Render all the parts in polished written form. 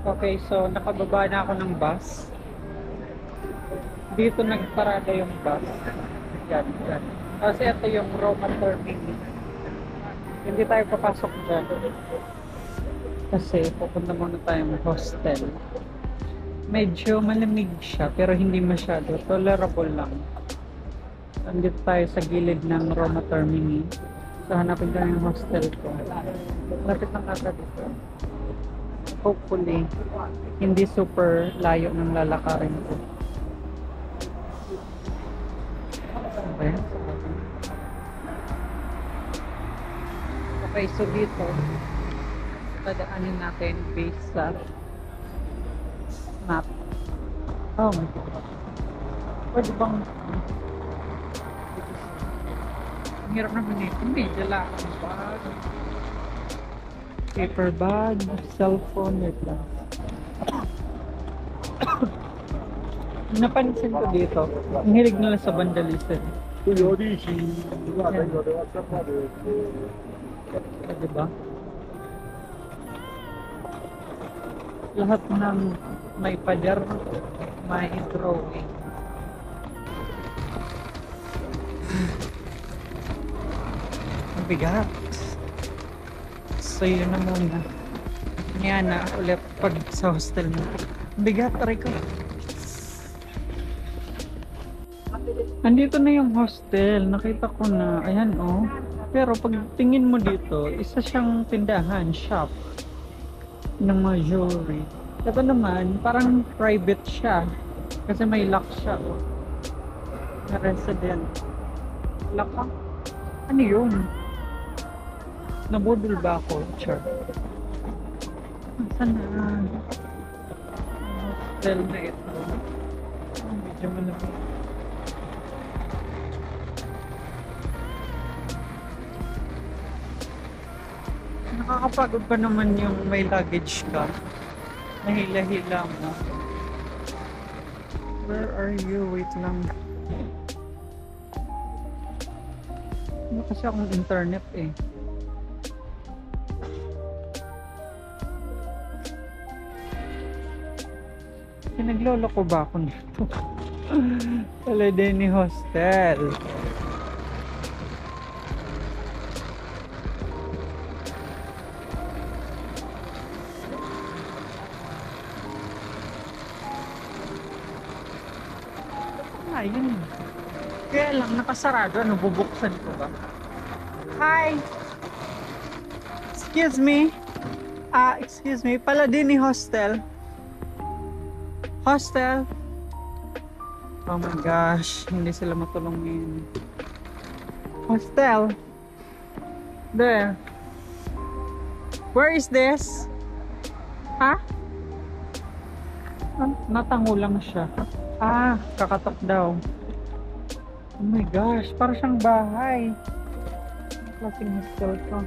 Okay, so nakababa na ako ng bus. Dito nagparada yung bus. Yan, yan. Kasi ito yung Roma Terminal. Hindi tayo papasok dyan. Kasi pupunta muna tayong hostel. Medyo malamig siya, pero hindi masyado. Tolerable lang. Nandito tayo sa gilid ng Roma Termini. So hanapin ko yung hostel ko. Lapit lang ata dito. Hopefully, hindi super layo ng lalakarin ko. Okay. Okay, so dito, dadaanin natin based sa map. Oh my God. Pwede bang... Ang hirap naman eh. Hindi, dala akong bag. Paper bag, cellphone, wait lang. Napansin ko dito, ang hilig nila sa vandalism. Yan. Diba? Lahat ng may pader, may drawing. Ang bigat. So yun na muna. Yan na ulit pag sa hostel mo. Ang bigat, taray ko. Andito na yung hostel. Nakita ko na. Ayan oh. Pero pag tingin mo dito, isa siyang tindahan, shop ng mga jewelry. Ito naman, parang private siya. Kasi may lock siya. Oh. Na resident. Lock ka? Ano yun? Nabudol ba ako? Sure. Saan na? Hostel na ito. Medyo malamig. Nakakapagod pa naman yung may luggage ka. Nahila-hila mo. Where are you? Wait lang. Ano kasi akong internet eh. Pinaglolo ko ba ako nito? Paladini Hostel. Ayun. Kaya lang, nakasarado. Ano, bubuksan ko ba? Hi! Excuse me. Excuse me. Paladini Hostel. Hostel. Oh my gosh. Hindi sila matulungin. Hostel. There. Where is this? Ha? Natango lang siya. Kakatok daw. Oh my gosh, para siyang bahay. Klaseng hostel ko.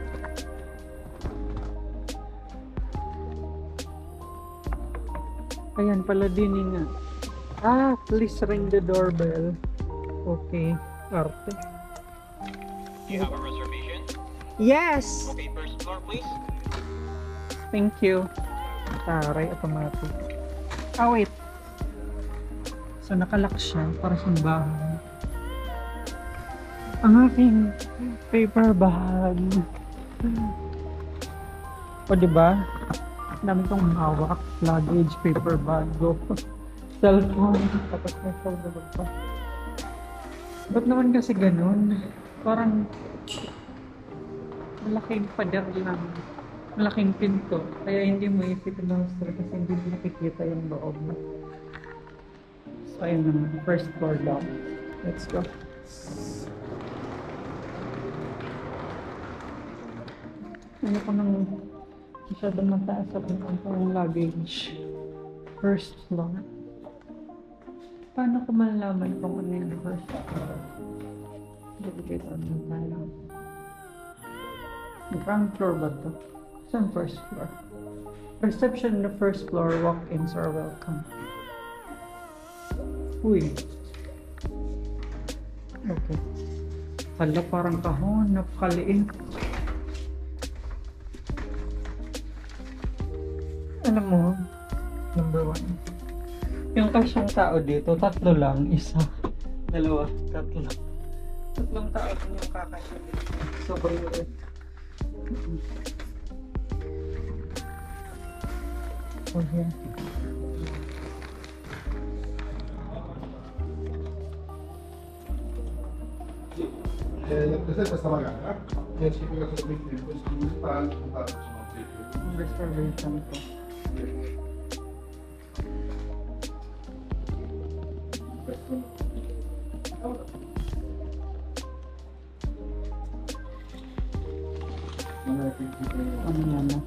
Ayan, Paladini nga. Please ring the doorbell. Okay, arte. Do you have a reservation? Yes! Okay, first floor, please. Thank you. Taray, automatic. Wait. So, nakalock siya para sa bahay. Ang aking paper bag. O, diba? Dami kong hawak. Luggage, paper bag, go. Cellphone. Tapos may shoulder bag pa. Ba't naman kasi ganun? Parang malaking pader lang. Malaking pinto. Kaya hindi mo isip ng hostel kasi hindi mo nakikita yung loob mo. So, ayun naman. First floor down. Let's go. Ano ko nang masyadong mataas sa pang luggage. First floor. Paano ko malalaman kung ano yung first floor? Dito ano tayo. Ground floor ba ito? Saan first floor? Reception on the first floor. Walk-ins are welcome. Uy. Okay. Hala, parang kahon. Napakaliit. Alam mo, Number 1. Yung kasyang tao dito, 3 lang. 1, 2, 3. 3 tao din yung kakasya dito. Sobrang ulit. Oh, yeah. Questa è questa magana, 10 per il tempo, si sta sono Yung reservation ko. Ano yan na?